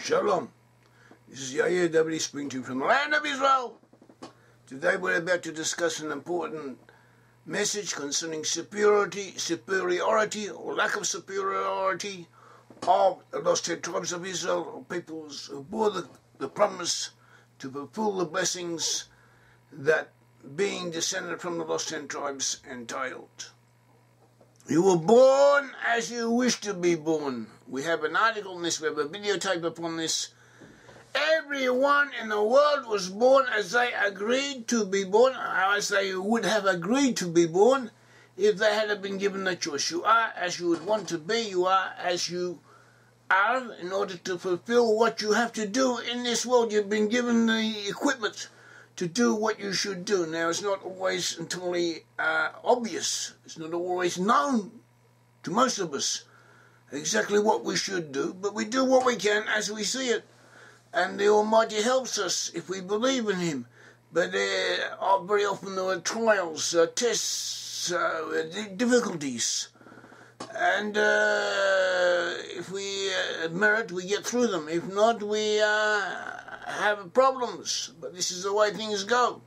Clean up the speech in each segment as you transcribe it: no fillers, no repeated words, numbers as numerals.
Shalom. This is Yair Davidiy speaking to you from the land of Israel. Today we're about to discuss an important message concerning superiority or lack of superiority of the lost 10 tribes of Israel, or peoples who bore the promise to fulfill the blessings that being descended from the lost 10 tribes entailed. You were born as you wish to be born. We have an article on this, we have a videotape upon this. Everyone in the world was born as they agreed to be born, as they would have agreed to be born if they had been given the choice. You are as you would want to be, you are as you are in order to fulfill what you have to do in this world. You've been given the equipment to do what you should do. Now, it's not always entirely obvious. It's not always known to most of us exactly what we should do, but we do what we can as we see it. And the Almighty helps us if we believe in Him. But very often there are trials, tests, difficulties. And if we merit, we get through them. If not, we have problems. But this is the way things go.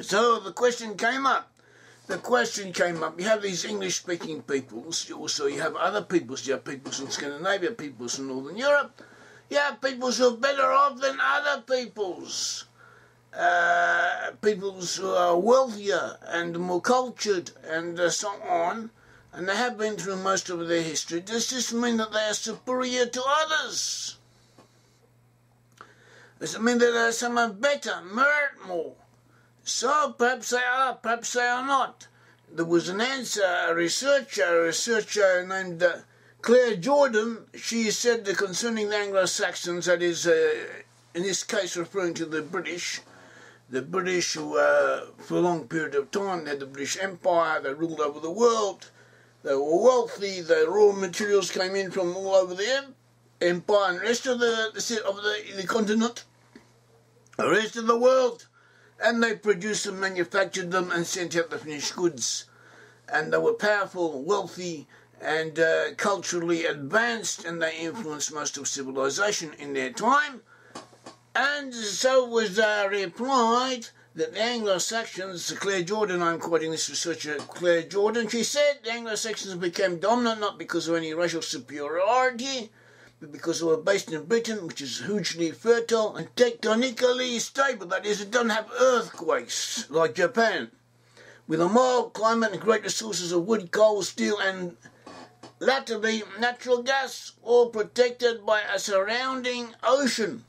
So the question came up. You have these English-speaking peoples. Also, you have other peoples. You have peoples in Scandinavia, peoples in Northern Europe. You have peoples who are better off than other peoples. Peoples who are wealthier and more cultured and so on. And they have been through most of their history. Does this mean that they are superior to others? Does it mean that some are better, merit more? So perhaps they are not. There was an answer, a researcher named Claire Jordan. She said that concerning the Anglo-Saxons, that is, in this case referring to the British who for a long period of time, they had the British Empire, they ruled over the world. They were wealthy, the raw materials came in from all over the empire and the rest of the continent, the rest of the world, and they produced and manufactured them and sent out the finished goods. And they were powerful, wealthy, and culturally advanced, and they influenced most of civilization in their time. And so it was replied that the Anglo-Saxons, Claire Jordan, I'm quoting this researcher, Claire Jordan, she said the Anglo-Saxons became dominant not because of any racial superiority, but because they were based in Britain, which is hugely fertile and tectonically stable. That is, it doesn't have earthquakes like Japan, with a mild climate and great resources of wood, coal, steel, and latterly natural gas, all protected by a surrounding ocean,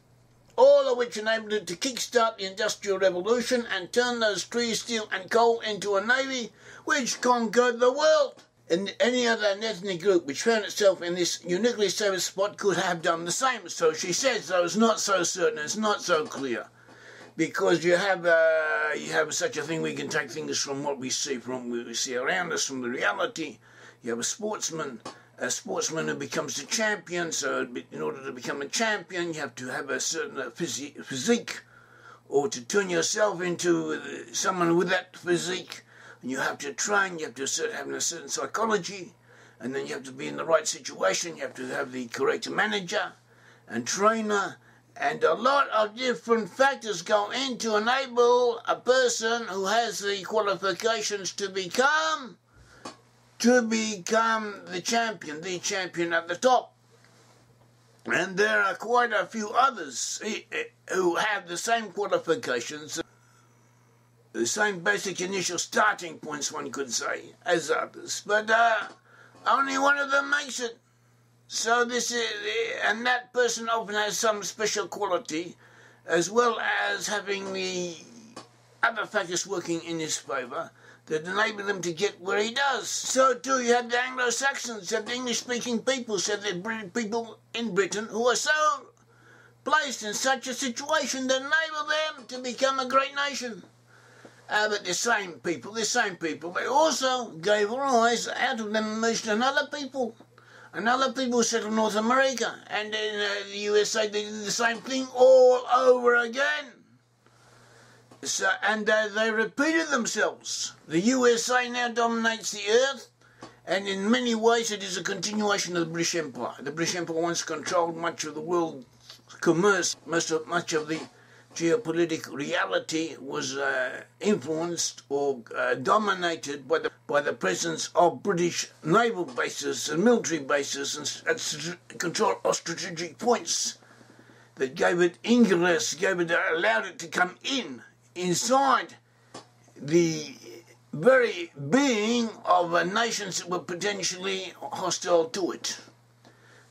all of which enabled it to kickstart the Industrial Revolution and turn those trees, steel and coal into a navy which conquered the world. And any other ethnic group which found itself in this uniquely safe spot could have done the same. So she says, though it's not so certain, it's not so clear. Because you have such a thing, we can take things from what we see around us, from the reality. You have a sportsman who becomes a champion. So in order to become a champion, you have to have a certain physique, or to turn yourself into someone with that physique. And you have to train, you have to have a certain psychology, and then you have to be in the right situation. You have to have the correct manager and trainer, and a lot of different factors go in to enable a person who has the qualifications to become the champion at the top. And there are quite a few others who have the same qualifications, the same basic initial starting points, one could say, as others. But only one of them makes it. So and that person often has some special quality, as well as having the other factors working in his favour that enable him to get where he does. So too, you have the Anglo-Saxons, you have the English-speaking people, you have the people in Britain who are so placed in such a situation that enable them to become a great nation. But the same people, they also gave rise, out of them emerged another people who settled in North America, and in the USA they did the same thing all over again. So, and they repeated themselves. The USA now dominates the earth, And in many ways it is a continuation of the British Empire. The British Empire once controlled much of the world commerce. Much of the geopolitical reality was influenced or dominated by the presence of British naval bases and military bases and control of strategic points that gave it ingress, allowed it to come inside the very being of nations that were potentially hostile to it.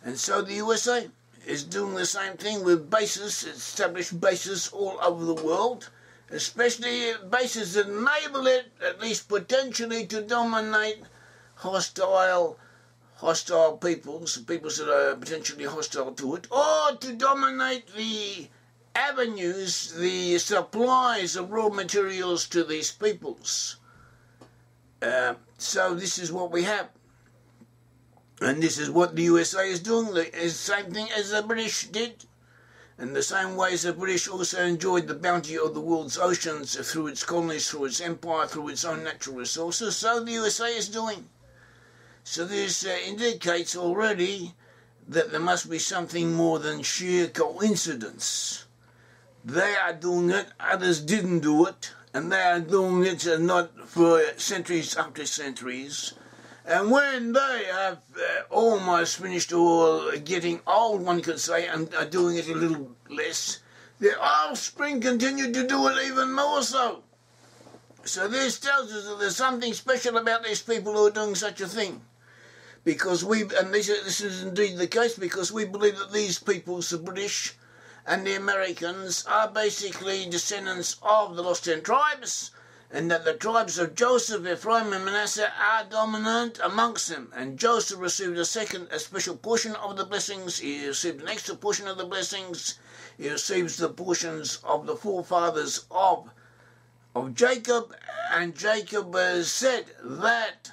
And so the USA is doing the same thing with bases, established bases all over the world, especially bases that enable it, at least potentially, to dominate hostile peoples that are potentially hostile to it, or to dominate the avenues, the supplies of raw materials to these peoples. So this is what we have. And this is what the USA is doing. It's the same thing as the British did. In the same way as the British also enjoyed the bounty of the world's oceans through its colonies, through its empire, through its own natural resources, so the USA is doing. So this indicates already that there must be something more than sheer coincidence. They are doing it, others didn't do it, and they are doing it not for centuries after centuries. And when they have almost finished or getting old, one could say, and are doing it a little less, their offspring continue to do it even more so. So this tells us that there's something special about these people who are doing such a thing. Because this is indeed the case, because we believe that these peoples, the British and the Americans, are basically descendants of the Lost Ten Tribes, and that the tribes of Joseph, Ephraim and Manasseh are dominant amongst them. And Joseph received a special portion of the blessings. He received an extra portion of the blessings. He receives the portions of the forefathers of Jacob. And Jacob said that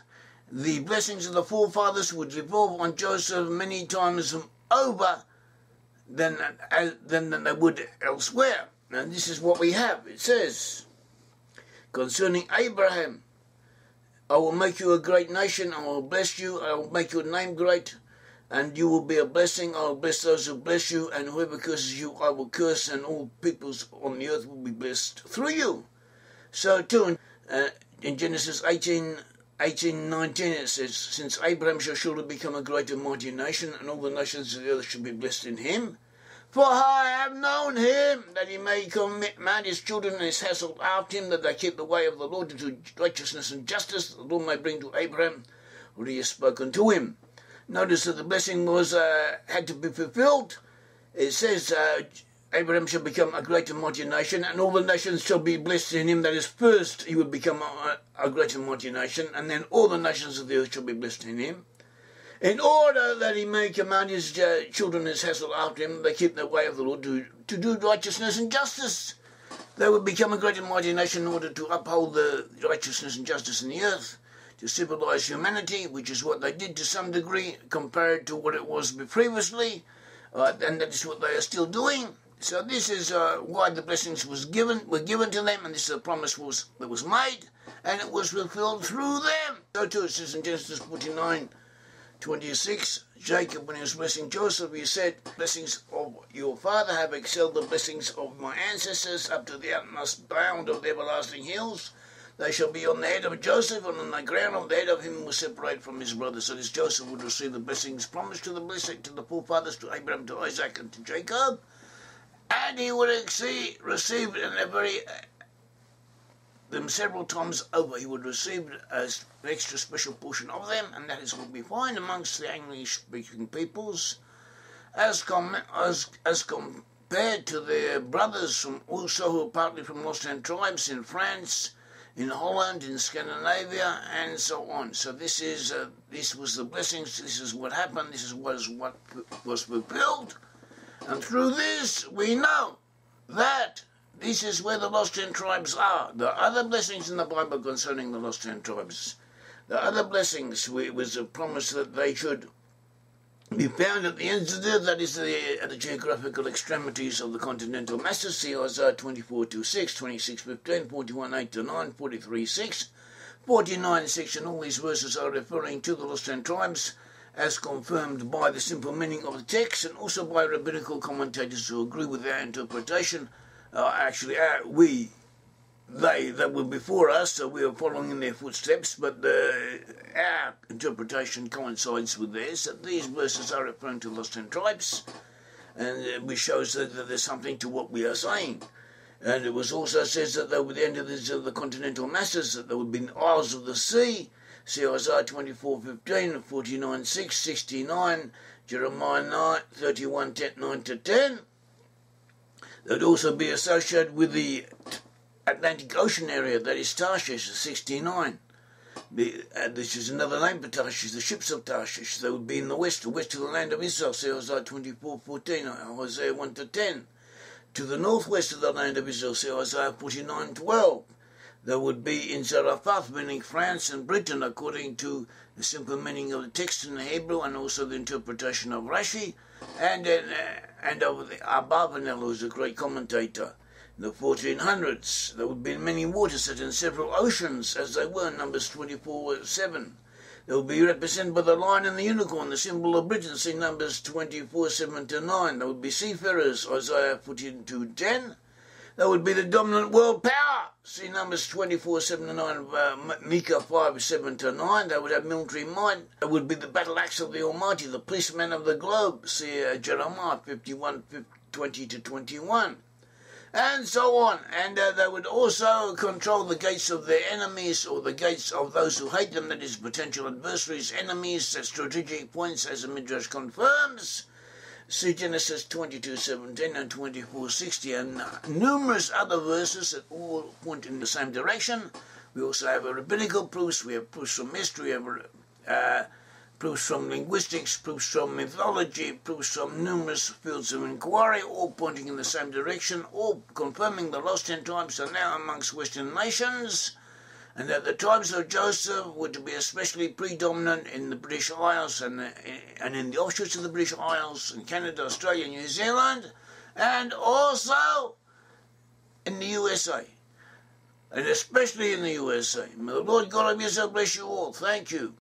the blessings of the forefathers would devolve on Joseph many times over than they would elsewhere. And this is what we have. It says, concerning Abraham, I will make you a great nation, I will bless you, I will make your name great, and you will be a blessing. I will bless those who bless you, and whoever curses you I will curse, and all peoples on the earth will be blessed through you. So too, in Genesis 18:19 it says, since Abraham shall surely become a great and mighty nation, and all the nations of the earth shall be blessed in him. For I have known him, that he may command his children and his household after him, that they keep the way of the Lord into righteousness and justice, that the Lord may bring to Abraham what he has spoken to him. Notice that the blessing had to be fulfilled. It says, Abraham shall become a great and mighty nation, and all the nations shall be blessed in him. That is, first he would become a great and mighty nation, and then all the nations of the earth shall be blessed in him. In order that he may command his children and his household after him, they keep the way of the Lord to do righteousness and justice. They would become a great and mighty nation in order to uphold the righteousness and justice in the earth, to civilize humanity, which is what they did to some degree compared to what it was previously, and that is what they are still doing. So this is why the blessings were given to them, and this is the promise that was made, and it was fulfilled through them. So too it says in Genesis 49:26, Jacob, when he was blessing Joseph, he said, blessings of your father have excelled the blessings of my ancestors up to the utmost bound of the everlasting hills. They shall be on the head of Joseph, and on the ground of the head of him who was separated from his brothers. So this Joseph would receive the blessings promised to the forefathers, to Abraham, to Isaac, and to Jacob, and he would receive them several times over. He would receive an extra special portion of them, and that is what we find amongst the English-speaking peoples, as compared to their brothers who are partly from Lost Ten Tribes in France, in Holland, in Scandinavia, and so on. So this was the blessings. This is what happened. This is what was fulfilled, and through this we know that this is where the Lost Ten Tribes are. There are other blessings in the Bible concerning the Lost Ten Tribes. The other blessings was a promise that they should be found at the ends of the earth, that is, at the geographical extremities of the continental masses. See Isaiah 24:2-6, 26:15, 41:8-9, 43:6, 49 section, all these verses are referring to the lost 10 tribes as confirmed by the simple meaning of the text and also by rabbinical commentators who agree with our interpretation. They were before us, so we are following in their footsteps, but our interpretation coincides with theirs, that these verses are referring to the lost 10 tribes, and which shows that there's something to what we are saying. And it was also says that there were the end of the continental masses, that there would be isles of the sea. See Isaiah 24:15, 49:6, 69, Jeremiah 9, 31, 9-10. That would also be associated with the Atlantic Ocean area, that is Tarshish, 69. This is another name for Tarshish, the ships of Tarshish. They would be in the west of the land of Israel, see Isaiah 24:14, Isaiah 1-10. To the northwest of the land of Israel, see Isaiah 49:12. There would be in Zarephath, meaning France and Britain, according to the simple meaning of the text in the Hebrew and also the interpretation of Rashi, and of the Abarbanel, who is a great commentator. In the 1400s, there would be many waters set in several oceans, as they were in Numbers 24:7. They would be represented by the lion and the unicorn, the symbol of Britain, see Numbers 24:7-9. There would be seafarers, Isaiah 42:10. There would be the dominant world power, see Numbers 24:7-9, Micah 5:7-9. They would have military might. There would be the battle axe of the Almighty, the policeman of the globe, see Jeremiah 51:20-21. And so on, and they would also control the gates of their enemies, or the gates of those who hate them, that is, potential adversaries, enemies, at strategic points, as the Midrash confirms. See Genesis 22:17 and 24:60, and numerous other verses that all point in the same direction. We also have rabbinical proofs, we have proofs from history, we have proofs from linguistics, proofs from mythology, proofs from numerous fields of inquiry, all pointing in the same direction, all confirming the lost 10 tribes are now amongst Western nations, and that the tribes of Joseph were to be especially predominant in the British Isles and in the offshoots of the British Isles, in Canada, Australia, New Zealand, and also in the USA, and especially in the USA. May the Lord God of Israel bless you all. Thank you.